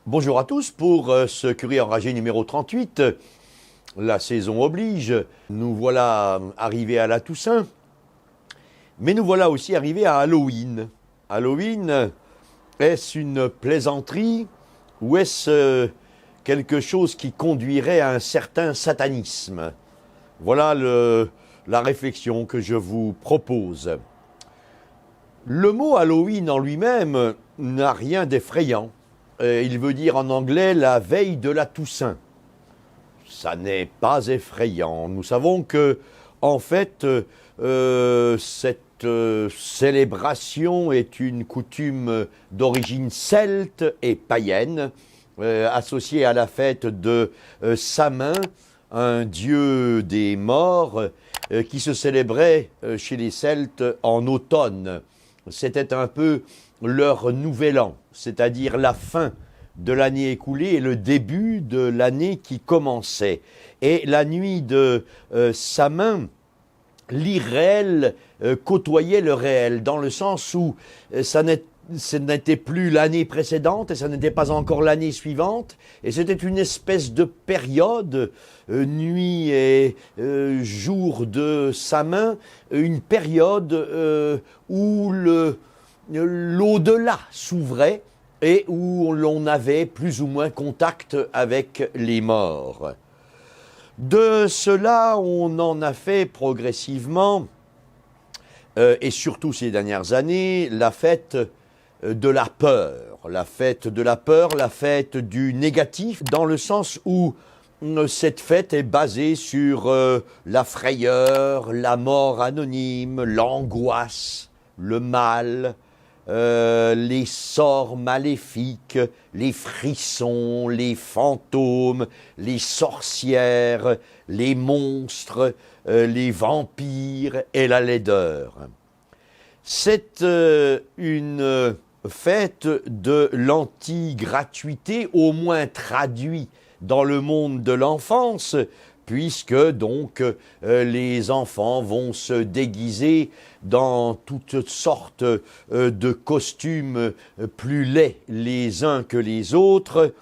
Bonjour à tous pour ce Courrier enragé numéro 38. La saison oblige. Nous voilà arrivés à la Toussaint. Mais nous voilà aussi arrivés à Halloween. Halloween, est-ce une plaisanterie ou est-ce quelque chose qui conduirait à un certain satanisme? Voilà la réflexion que je vous propose. Le mot Halloween en lui-même n'a rien d'effrayant. Il veut dire en anglais la veille de la Toussaint. Ça n'est pas effrayant. Nous savons que, en fait, cette célébration est une coutume d'origine celte et païenne, associée à la fête de Samin, un dieu des morts, qui se célébrait chez les Celtes en automne. C'était un peu leur nouvel an, c'est-à-dire la fin de l'année écoulée et le début de l'année qui commençait. Et la nuit de Samin, l'irréel côtoyait le réel, dans le sens où ce n'était plus l'année précédente et ça n'était pas encore l'année suivante, et c'était une espèce de période, nuit et jour de Samin, une période où l'au-delà s'ouvrait et où l'on avait plus ou moins contact avec les morts. De cela, on en a fait progressivement, et surtout ces dernières années, la fête de la peur. La fête de la peur, la fête du négatif, dans le sens où cette fête est basée sur la frayeur, la mort anonyme, l'angoisse, le mal, les sorts maléfiques, les frissons, les fantômes, les sorcières, les monstres, les vampires et la laideur. C'est une fête de l'anti-gratuité, au moins traduit dans le monde de l'enfance, puisque donc les enfants vont se déguiser dans toutes sortes de costumes plus laids les uns que les autres,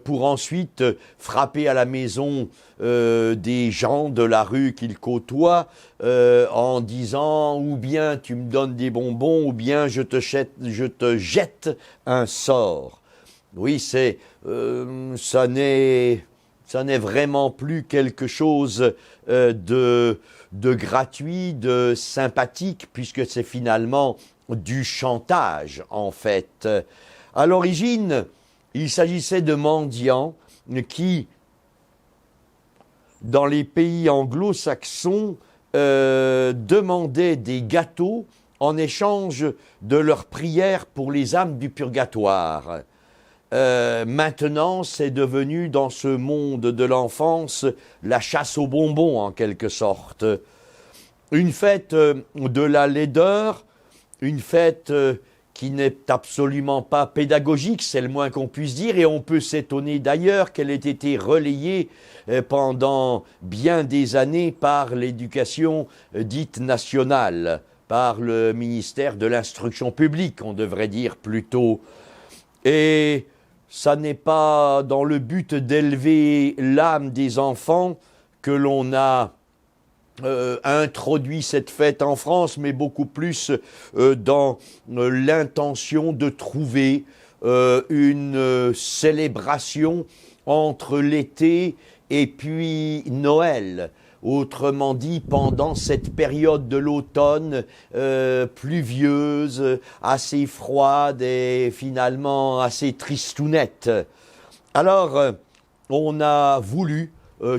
pour ensuite frapper à la maison des gens de la rue qu'ils côtoient en disant ou bien tu me donnes des bonbons ou bien je te jette un sort. Oui, ça n'est vraiment plus quelque chose de gratuit, de sympathique, puisque c'est finalement du chantage, en fait. À l'origine, il s'agissait de mendiants qui, dans les pays anglo-saxons, demandaient des gâteaux en échange de leurs prières pour les âmes du purgatoire. Maintenant, c'est devenu dans ce monde de l'enfance la chasse aux bonbons en quelque sorte. Une fête de la laideur, une fête qui n'est absolument pas pédagogique, c'est le moins qu'on puisse dire, et on peut s'étonner d'ailleurs qu'elle ait été relayée pendant bien des années par l'éducation dite nationale, par le ministère de l'Instruction publique, on devrait dire plutôt. Et ça n'est pas dans le but d'élever l'âme des enfants que l'on a introduit cette fête en France, mais beaucoup plus dans l'intention de trouver une célébration entre l'été et puis Noël. Autrement dit, pendant cette période de l'automne pluvieuse, assez froide et finalement assez tristounette. Alors, on a voulu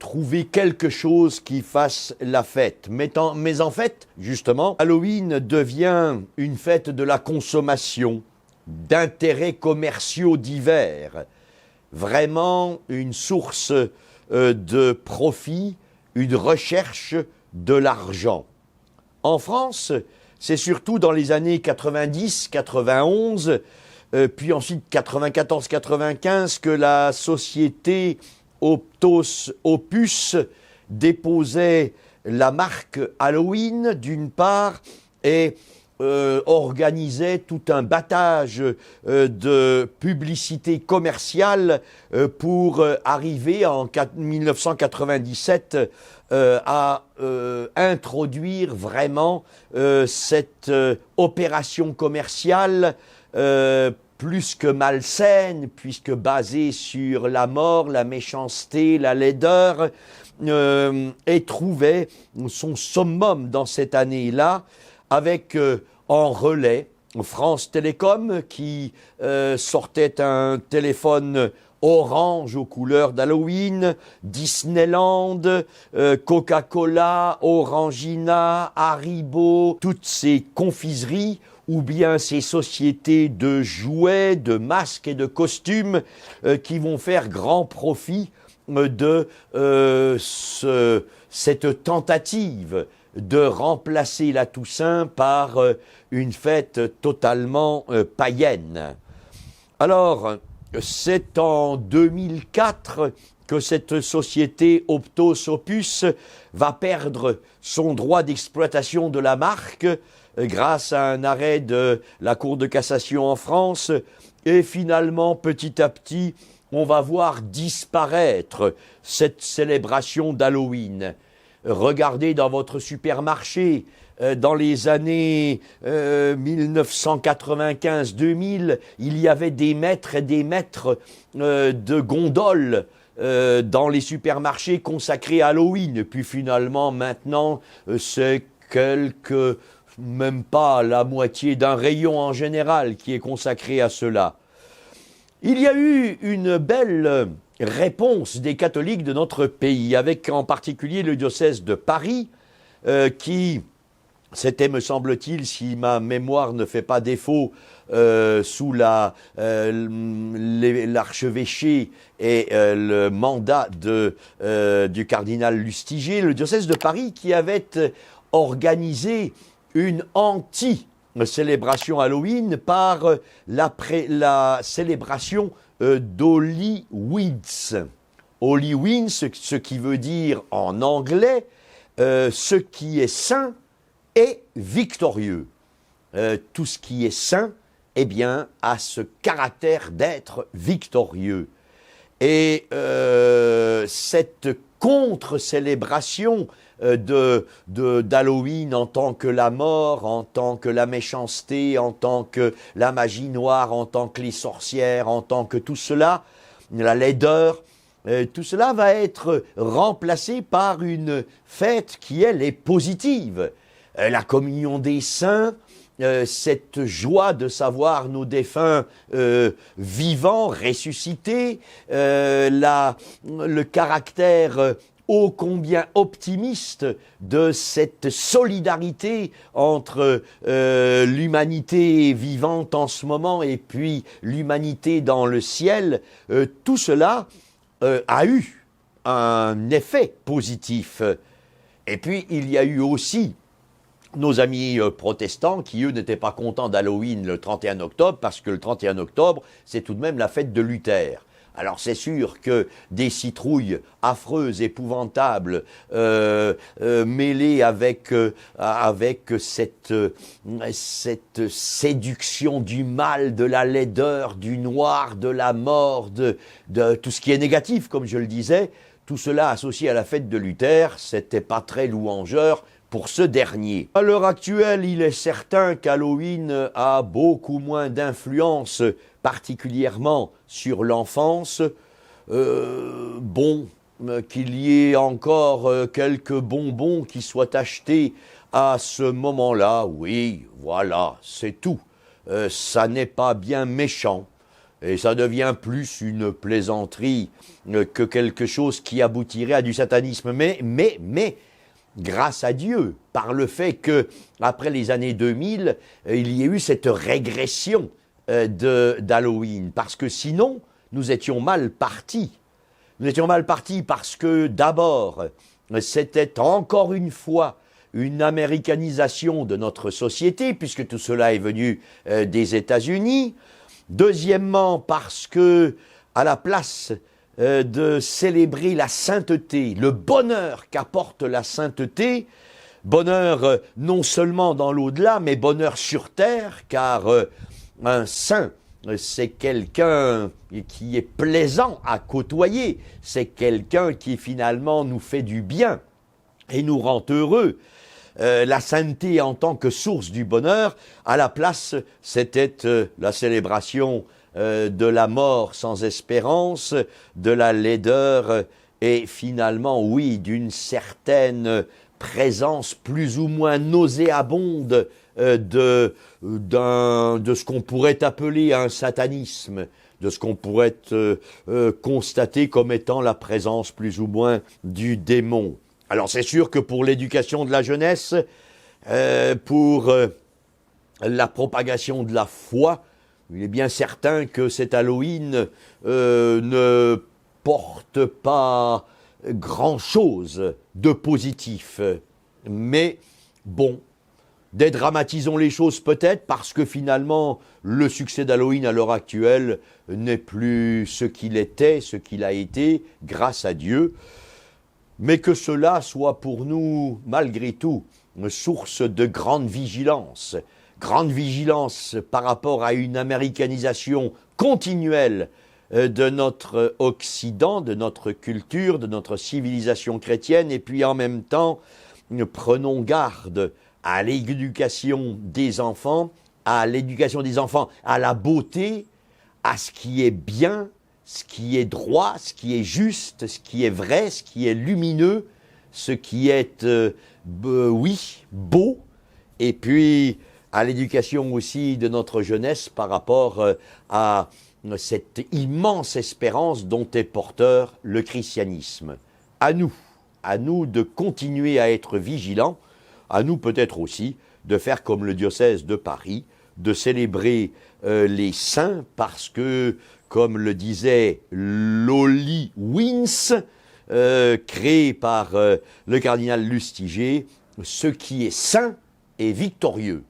trouver quelque chose qui fasse la fête. Mais en fait, justement, Halloween devient une fête de la consommation, d'intérêts commerciaux divers. Vraiment une source de profit, une recherche de l'argent. En France, c'est surtout dans les années 90, 91, puis ensuite 94, 95 que la société Opus déposait la marque Halloween d'une part et organisait tout un battage de publicité commerciale pour arriver en 1997 à introduire vraiment cette opération commerciale plus que malsaine, puisque basée sur la mort, la méchanceté, la laideur, et trouvait son summum dans cette année-là avec en relais France Télécom qui sortait un téléphone orange aux couleurs d'Halloween, Disneyland, Coca-Cola, Orangina, Haribo, toutes ces confiseries ou bien ces sociétés de jouets, de masques et de costumes qui vont faire grand profit de cette tentative de remplacer la Toussaint par une fête totalement païenne. Alors, c'est en 2004 que cette société Optos Opus va perdre son droit d'exploitation de la marque grâce à un arrêt de la Cour de cassation en France. Et finalement, petit à petit, on va voir disparaître cette célébration d'Halloween. Regardez dans votre supermarché, dans les années 1995-2000, il y avait des mètres et des mètres de gondoles dans les supermarchés consacrés à Halloween. Et puis finalement, maintenant, c'est même pas la moitié d'un rayon en général qui est consacré à cela. Il y a eu une belle réponse des catholiques de notre pays, avec en particulier le diocèse de Paris, qui, c'était, me semble-t-il, si ma mémoire ne fait pas défaut, sous l'archevêché et le mandat du cardinal Lustiger, le diocèse de Paris qui avait organisé une anti-célébration Halloween par la célébration d'Hollyweeds. Hollyweeds, ce qui veut dire en anglais, ce qui est saint est victorieux. Tout ce qui est saint, eh bien, a ce caractère d'être victorieux. Et cette contre-célébration d'Halloween en tant que la mort, en tant que la méchanceté, en tant que la magie noire, en tant que les sorcières, en tant que tout cela, la laideur, tout cela va être remplacé par une fête qui, elle, est positive. La communion des saints, cette joie de savoir nos défunts vivants, ressuscités, le caractère ô combien optimiste de cette solidarité entre l'humanité vivante en ce moment et puis l'humanité dans le ciel, tout cela a eu un effet positif. Et puis il y a eu aussi nos amis protestants qui, eux, n'étaient pas contents d'Halloween le 31 octobre parce que le 31 octobre, c'est tout de même la fête de Luther. Alors c'est sûr que des citrouilles affreuses, épouvantables, mêlées avec cette séduction du mal, de la laideur, du noir, de la mort, de tout ce qui est négatif, comme je le disais, tout cela associé à la fête de Luther, c'était pas très louangeur pour ce dernier. À l'heure actuelle, il est certain qu'Halloween a beaucoup moins d'influence, particulièrement sur l'enfance. Qu'il y ait encore quelques bonbons qui soient achetés à ce moment-là, oui, voilà, c'est tout. Ça n'est pas bien méchant. Et ça devient plus une plaisanterie que quelque chose qui aboutirait à du satanisme. Mais, grâce à Dieu, par le fait que, après les années 2000, il y a eu cette régression d'Halloween. Parce que sinon, nous étions mal partis. Nous étions mal partis parce que, d'abord, c'était encore une fois une américanisation de notre société, puisque tout cela est venu des États-Unis. Deuxièmement, parce que, à la place de célébrer la sainteté, le bonheur qu'apporte la sainteté, Bonheur non seulement dans l'au-delà, mais bonheur sur terre, car un saint, c'est quelqu'un qui est plaisant à côtoyer, c'est quelqu'un qui finalement nous fait du bien et nous rend heureux. La sainteté en tant que source du bonheur, à la place, c'était la célébration de la mort sans espérance, de la laideur et finalement, oui, d'une certaine présence plus ou moins nauséabonde de ce qu'on pourrait appeler un satanisme, de ce qu'on pourrait constater comme étant la présence plus ou moins du démon. Alors c'est sûr que pour l'éducation de la jeunesse, pour la propagation de la foi, il est bien certain que cet Halloween ne porte pas grand-chose de positif. Mais bon, dédramatisons les choses peut-être, parce que finalement, le succès d'Halloween à l'heure actuelle n'est plus ce qu'il était, ce qu'il a été, grâce à Dieu. Mais que cela soit pour nous, malgré tout, une source de grande vigilance par rapport à une américanisation continuelle de notre Occident, de notre culture, de notre civilisation chrétienne, et puis en même temps, prenons garde à l'éducation des enfants, à la beauté, à ce qui est bien, ce qui est droit, ce qui est juste, ce qui est vrai, ce qui est lumineux, ce qui est, beau, et puis à l'éducation aussi de notre jeunesse par rapport à cette immense espérance dont est porteur le christianisme. À nous de continuer à être vigilants, à nous peut-être aussi de faire comme le diocèse de Paris, de célébrer les saints parce que, comme le disait Loli Wins, créé par le cardinal Lustiger, ce qui est saint est victorieux.